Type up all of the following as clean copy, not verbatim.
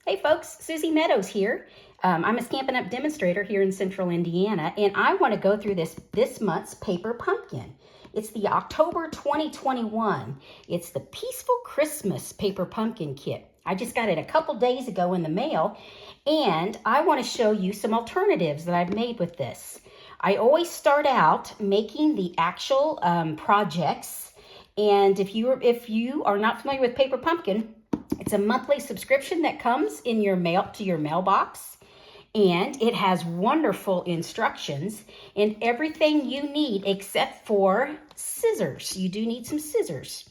Hey folks, Susie Meadows here. I'm a Stampin' Up! Demonstrator here in Central Indiana, and I want to go through this month's paper pumpkin. It's the October 2021. It's the Peaceful Christmas paper pumpkin kit. I just got it a couple days ago in the mail, and I want to show you some alternatives that I've made with this. I always start out making the actual projects, and if you are not familiar with paper pumpkin, it's a monthly subscription that comes in your mail to your mailbox, and it has wonderful instructions and everything you need except for scissors. You do need some scissors,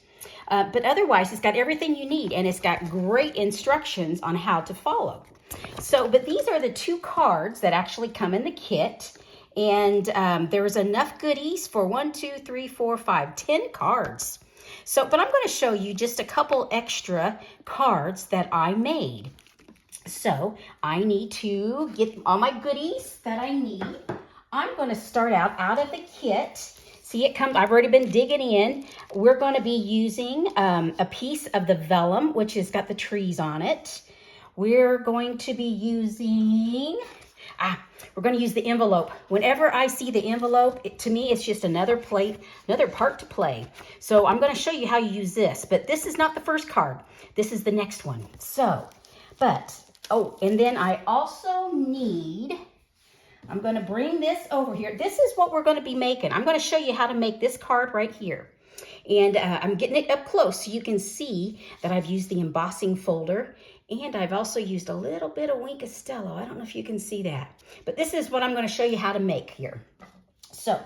but otherwise it's got everything you need, and it's got great instructions on how to follow. But these are the 2 cards that actually come in the kit, and there's enough goodies for 10 cards. But I'm going to show you just a couple extra cards that I made. So I need to get all my goodies that I need. I'm going to start out of the kit. See, it comes, I've already been digging in. We're going to be using a piece of the vellum, which has got the trees on it. We're going to be using... we're going to use the envelope. Whenever I see the envelope, to me, it's just another part to play. So I'm going to show you how you use this, but this is not the first card. This is the next one. And then I also need, I'm going to bring this over here. This is what we're going to be making. I'm going to show you how to make this card right here. And I'm getting it up close so you can see that I've used the embossing folder. And I've also used a little bit of Stella. I don't know if you can see that. But this is what I'm going to show you how to make here. So,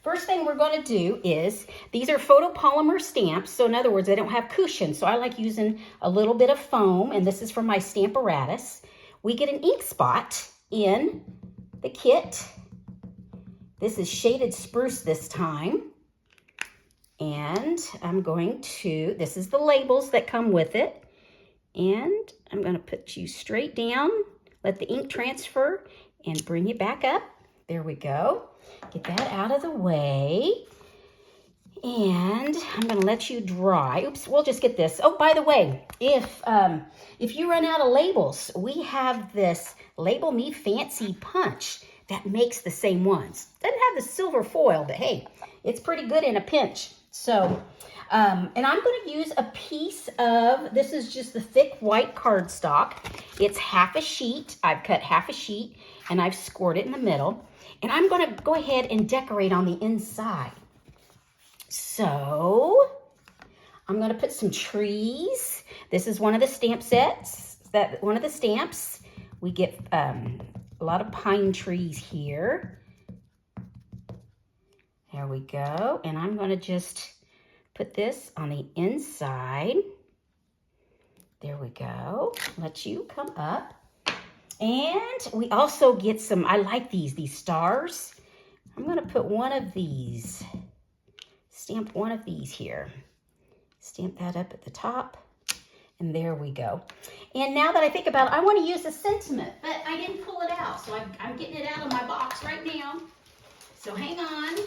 first thing we're going to do is, these are photopolymer stamps. So in other words, they don't have cushion. So I like using a little bit of foam. And this is from my Stamparatus. We get an ink spot in the kit. This is shaded spruce this time. And I'm going to, this is the labels that come with it. And I'm going to put you straight down, let the ink transfer, and bring you back up. There we go. Get that out of the way. And I'm going to let you dry. Oops, we'll just get this. Oh, by the way, if you run out of labels, we have this Label Me Fancy punch that makes the same ones. Doesn't have the silver foil, but hey, it's pretty good in a pinch. So... and I'm going to use a piece of, this is just the thick white cardstock. It's half a sheet. I've cut half a sheet and I've scored it in the middle. And I'm going to go ahead and decorate on the inside. So I'm going to put some trees. This is one of the stamp sets. One of the stamps. We get a lot of pine trees here. There we go. And I'm going to just... put this on the inside. There we go. Let you come up. And we also get some, I like these stars. I'm going to put one of these, stamp one of these here. Stamp that up at the top. And there we go. And now that I think about it, I want to use a sentiment, but I didn't pull it out. So I'm getting it out of my box right now. So hang on.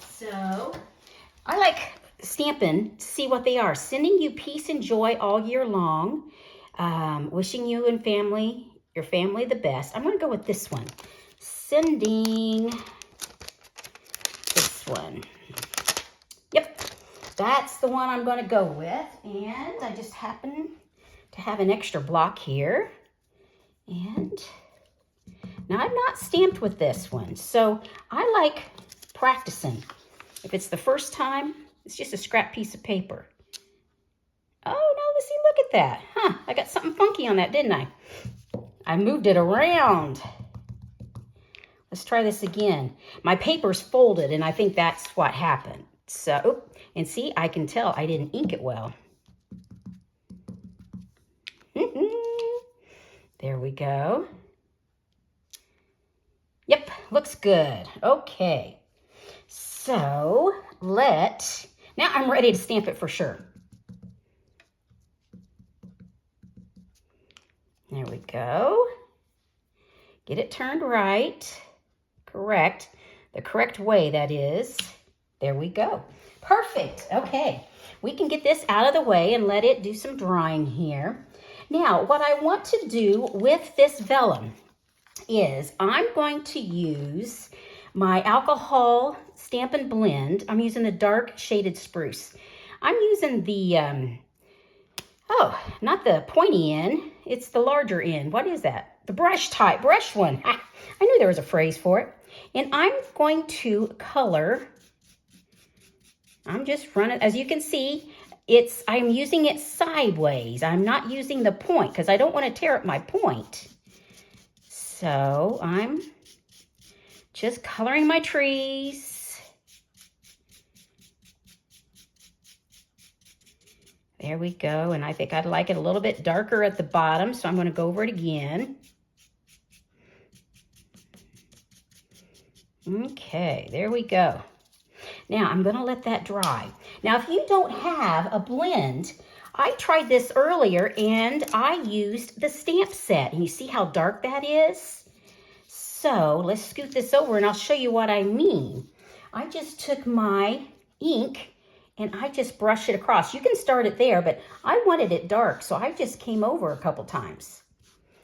So I like Stampin' to see what they are. Sending you peace and joy all year long. Wishing you and your family the best. I'm going to go with this one. Sending this one. Yep, that's the one I'm going to go with. And I just happen to have an extra block here. And now I'm not stamped with this one. So I like practicing. If it's the first time, it's just a scrap piece of paper. Oh, no, let's see, look at that. Huh, I got something funky on that, didn't I? I moved it around. Let's try this again. My paper's folded, and I think that's what happened. So, and see, I can tell I didn't ink it well. There we go. Yep, looks good. Okay. So, now I'm ready to stamp it for sure. There we go. Get it turned right. Correct. The correct way, that is. There we go. Perfect. Okay. We can get this out of the way and let it do some drying here. Now, what I want to do with this vellum is I'm going to use my alcohol Stampin' blend. I'm using the dark shaded spruce. I'm using the, oh, not the pointy end. It's the larger end. What is that? The brush type, brush one. I knew there was a phrase for it. And I'm going to color. I'm just running, as you can see, I'm using it sideways. I'm not using the point because I don't want to tear up my point. So I'm just coloring my trees. There we go. And I think I'd like it a little bit darker at the bottom, so I'm going to go over it again. Okay, there we go. Now I'm going to let that dry. Now, if you don't have a blend, I tried this earlier and I used the stamp set. And you see how dark that is? So let's scoot this over and I'll show you what I mean. I just took my ink and I just brushed it across. You can start it there, but I wanted it dark, so I just came over a couple times.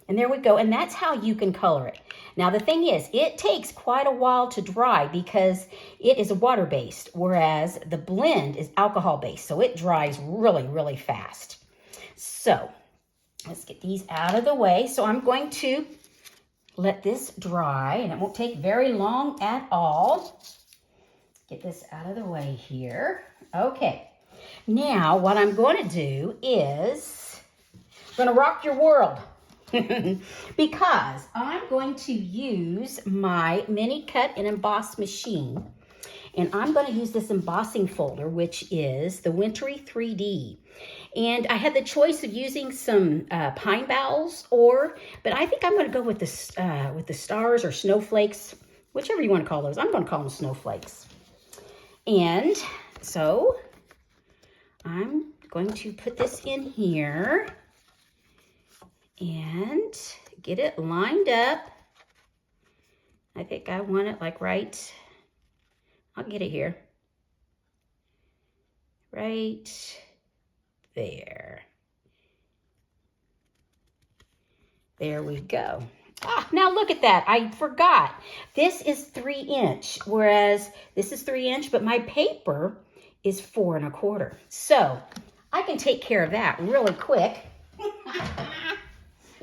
And there we go, and that's how you can color it. Now the thing is, it takes quite a while to dry because it is water-based, whereas the blend is alcohol-based, so it dries really, really fast. So let's get these out of the way. So I'm going to let this dry, and it won't take very long at all. Get this out of the way here. Okay, now what I'm going to do is I'm going to rock your world. Because I'm going to use my mini cut and emboss machine, and I'm going to use this embossing folder, which is the Wintry 3D. And I had the choice of using some pine boughs, but I think I'm going to go with the stars or snowflakes, whichever you want to call those. I'm going to call them snowflakes. And so I'm going to put this in here and get it lined up. I think I want it like right, I'll get it here. Right there. There we go. Ah, now look at that. I forgot. This is 3-inch, whereas this is 3-inch, but my paper is 4 1/4. So I can take care of that really quick.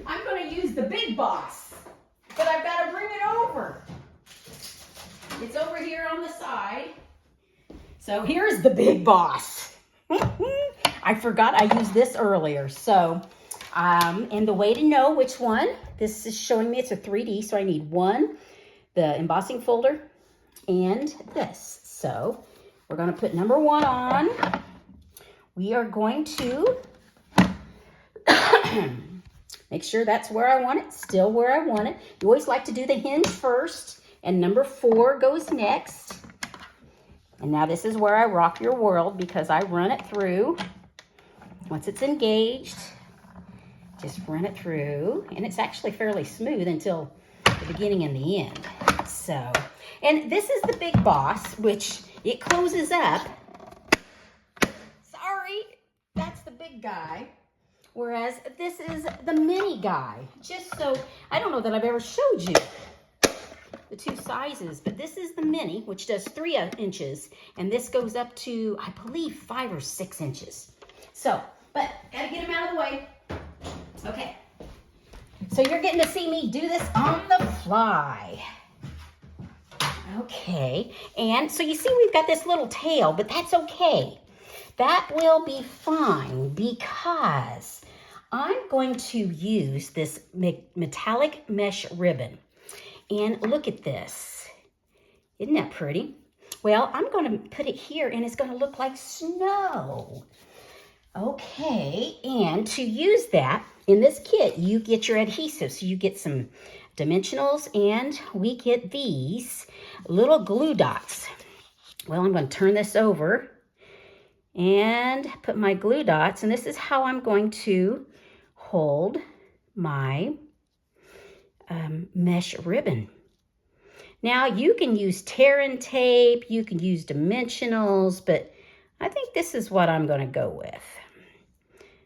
I'm going to use the big box, but I've got to bring it over. It's over here on the side. So here's the big boss. I forgot I used this earlier. So, and the way to know which one, this is showing me it's a 3D, so I need one, the embossing folder, and this. So we're going to put number 1 on. We are going to make sure that's where I want it, still where I want it. You always like to do the hinge first, and number 4 goes next. And now this is where I rock your world because I run it through. Once it's engaged, just run it through. And it's actually fairly smooth until the beginning and the end. So, and this is the big boss, which it closes up. Sorry, that's the big guy. Whereas this is the mini guy. Just so, I don't know that I've ever showed you the 2 sizes, but this is the mini, which does 3 inches, and this goes up to, I believe, 5 or 6 inches. So, but gotta get them out of the way. Okay. So you're getting to see me do this on the fly. Okay, and so you see we've got this little tail, but that's okay. That will be fine because I'm going to use this metallic mesh ribbon. And look at this. Isn't that pretty? Well, I'm going to put it here and it's going to look like snow. Okay, and to use that, in this kit, you get your adhesive. So you get some dimensionals and we get these little glue dots. Well, I'm going to turn this over and put my glue dots, and this is how I'm going to hold my mesh ribbon. Now you can use tear and tape, you can use dimensionals, but I think this is what I'm going to go with.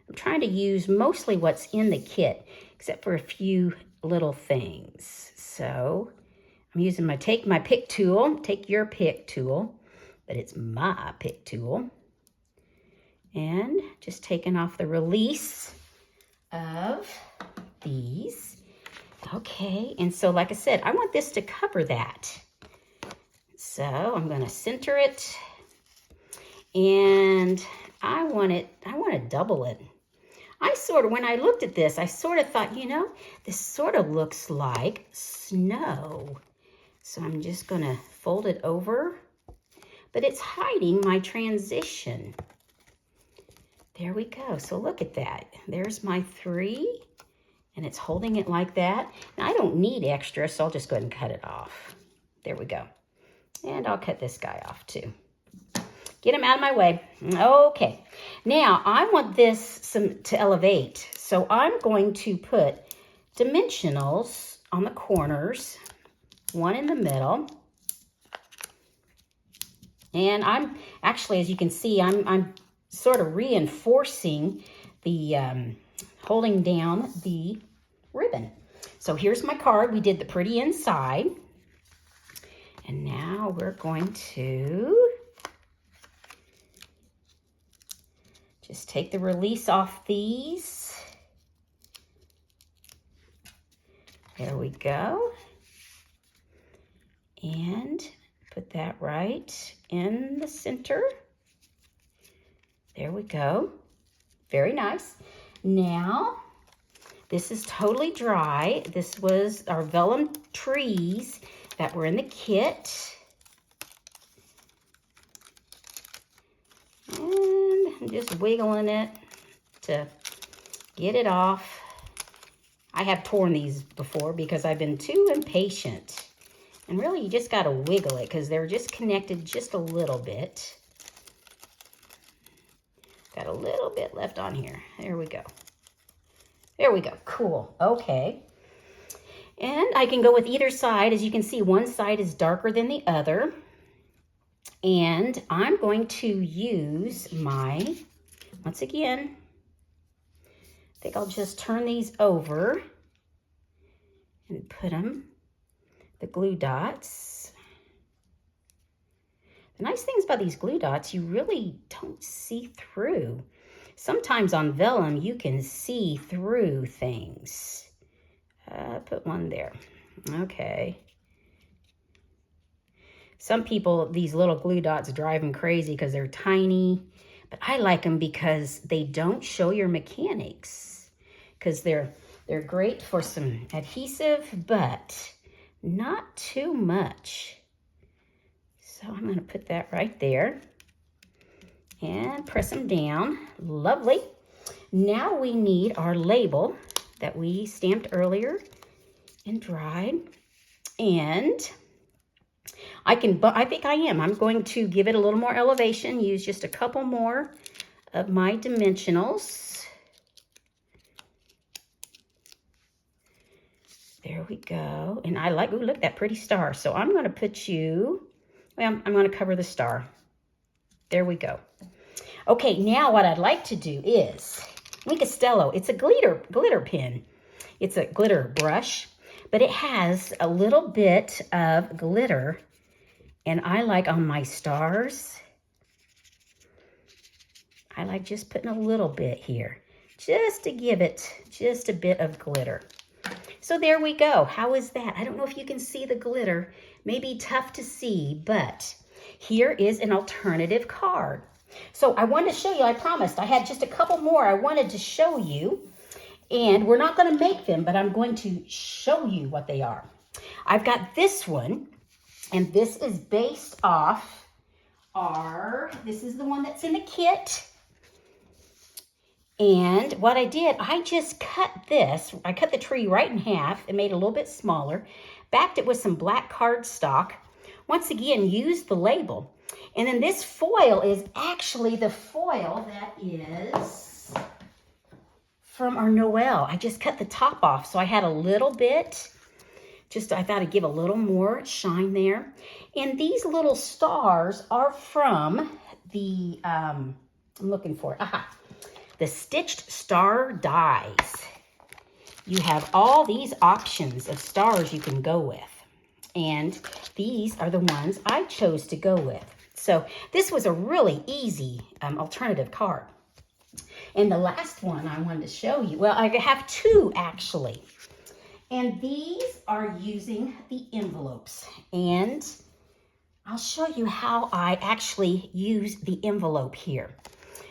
I'm trying to use mostly what's in the kit, except for a few little things. So I'm using take my pick tool, take your pick tool, but it's my pick tool. And just taking off the release of these. Okay, and so like I said, I want this to cover that. So I'm gonna center it, and I want to double it. When I looked at this, I sort of thought, you know, this sort of looks like snow. So I'm just gonna fold it over, but it's hiding my transition. There we go. So look at that. There's my 3, and it's holding it like that. Now I don't need extra, so I'll just go ahead and cut it off. There we go. And I'll cut this guy off too. Get him out of my way. Okay. Now I want this to elevate. So I'm going to put dimensionals on the corners, one in the middle. And I'm actually, as you can see, I'm sort of reinforcing the holding down the ribbon. So here's my card. We did the pretty inside. And now we're going to just take the release off these. There we go. And put that right in the center. There we go. Very nice. Now, this is totally dry. This was our vellum trees that were in the kit. And I'm just wiggling it to get it off. I have torn these before because I've been too impatient. And really, you just got to wiggle it because they're just connected just a little bit. Got a little bit left on here. There we go. There we go. Cool. Okay. And I can go with either side. As you can see, one side is darker than the other. And I'm going to use once again, I think I'll just turn these over and put the glue dots. The nice things about these glue dots, you really don't see through. Sometimes on vellum, you can see through things. Put one there. Okay. Some people, these little glue dots drive them crazy because they're tiny, but I like them because they don't show your mechanics, because they're great for some adhesive, but not too much. So I'm going to put that right there and press them down. Lovely. Now we need our label that we stamped earlier and dried. And I think I am. I'm going to give it a little more elevation, use just a couple more of my dimensionals. There we go. And I like, ooh, look at that pretty star. So I'm going to put you, well, I'm going to cover the star. There we go. Okay, now what I'd like to do is, Stella, it's a glitter pen. It's a glitter brush, but it has a little bit of glitter. And I like on my stars, I like just putting a little bit here, just to give it just a bit of glitter. So there we go. How is that? I don't know if you can see the glitter. Maybe tough to see, but here is an alternative card. So I wanted to show you, I promised, I had just a couple more I wanted to show you. And we're not going to make them, but I'm going to show you what they are. I've got this one, and this is based off this is the one that's in the kit. And what I did, I just cut this. I cut the tree right in half and made it a little bit smaller. Backed it with some black cardstock. Once again, used the label. And then this foil is actually the foil that is from our Noel. I just cut the top off, so I had a little bit. I thought I'd give a little more shine there. And these little stars are from the, I'm looking for it. Aha. the stitched star dies. You have all these options of stars you can go with. And these are the ones I chose to go with. So this was a really easy alternative card. And the last one I wanted to show you, well, I have two actually. And these are using the envelopes. And I'll show you how I actually use the envelope here.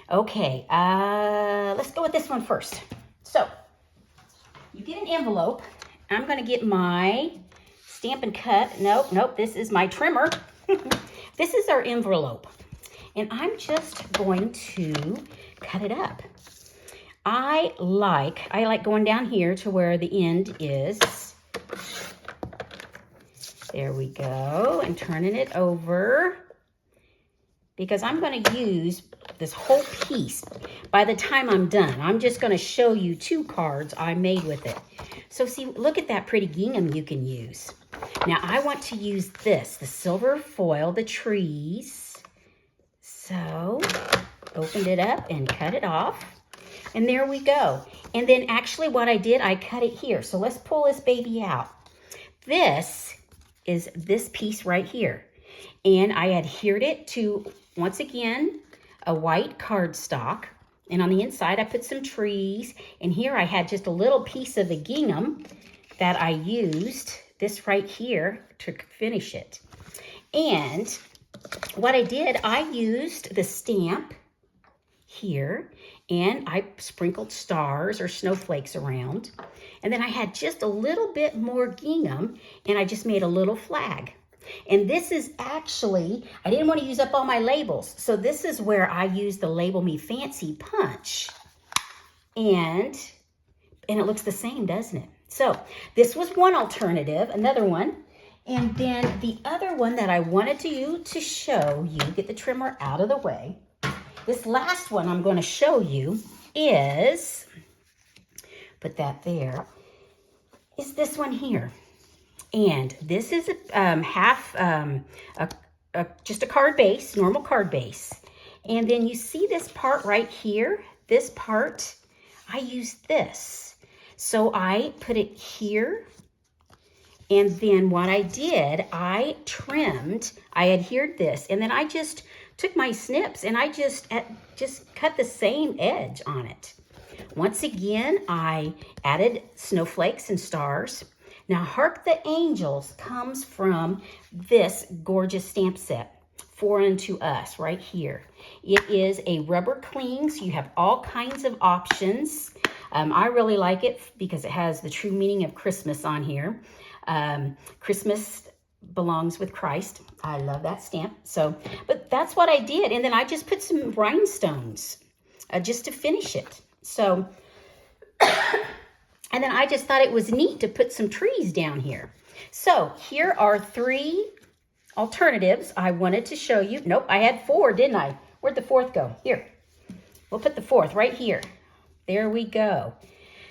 Okay, let's go with this one first. So you get an envelope. I'm going to get my Stampin' Cut. Nope, this is my trimmer. This is our envelope. And I'm just going to cut it up. I like going down here to where the end is. There we go. And turning it over. Because I'm going to use this whole piece by the time I'm done. I'm just going to show you two cards I made with it. So see, look at that pretty gingham you can use. Now I want to use this, the silver foil, the trees. So opened it up and cut it off. And there we go. And then actually what I did, I cut it here. So let's pull this baby out. This is this piece right here. And I adhered it to, once again, a white cardstock. And on the inside, I put some trees. And here I had just a little piece of the gingham that I used, this right here, to finish it. And what I did, I used the stamp here, and I sprinkled stars or snowflakes around. And then I had just a little bit more gingham, and I just made a little flag. And this is actually, I didn't want to use up all my labels. So this is where I use the Label Me Fancy punch. And it looks the same, doesn't it? So this was one alternative, another one. And then the other one that I wanted to show you, get the trimmer out of the way. This last one I'm going to show you is, put that there, is this one here. And this is just a card base, normal card base. And then you see this part right here, this part, I use this. So I put it here. And then what I did, I trimmed, I adhered this, and then I just took my snips and I just cut the same edge on it. Once again, I added snowflakes and stars. Now, Hark the Angels comes from this gorgeous stamp set, Foreign to Us, right here. It is a rubber cling, so you have all kinds of options. I really like it because it has the true meaning of Christmas on here. Christmas belongs with Christ. I love that stamp. So, but that's what I did. And then I just put some rhinestones just to finish it. So, and then I just thought it was neat to put some trees down here. So here are three alternatives I wanted to show you. Nope, I had four, didn't I? Where'd the fourth go? Here. We'll put the fourth right here. There we go.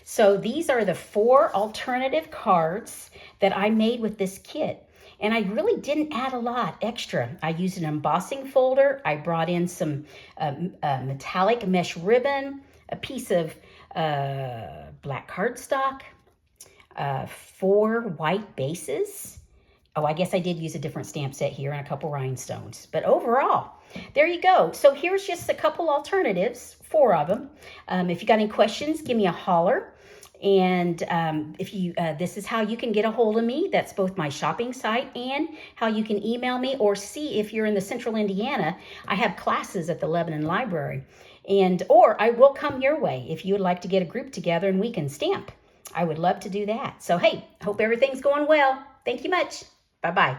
So these are the four alternative cards that I made with this kit. And I really didn't add a lot extra. I used an embossing folder. I brought in some metallic mesh ribbon, a piece of black cardstock, 4 white bases. Oh, I guess I did use a different stamp set here and a couple rhinestones. But overall, there you go. So here's just a couple alternatives, 4 of them. If you got any questions, give me a holler. And if you, this is how you can get a hold of me. That's both my shopping site and how you can email me or see if you're in the Central Indiana. I have classes at the Lebanon Library. Or I will come your way if you would like to get a group together and we can stamp. I would love to do that. So, hey, hope everything's going well. Thank you much. Bye-bye.